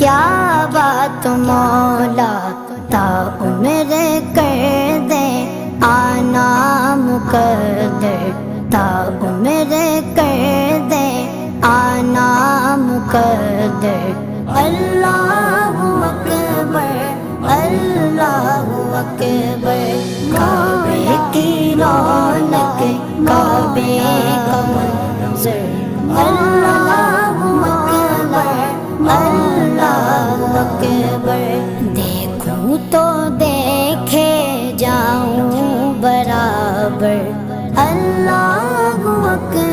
क्या बात मौला ता उम्र कर दे, आना मुकद्दर ता उम्र कर दे, आना मुकद्दर। अल्लाहु अकबर, अल्लाहु अकबर। काबे की रौनक, काबे का मंज़र। अल्लाहु अकबर, अल्लाहु अकबर। देखूं तो देखे जाऊं बराबर। अल्लाहु अकबर।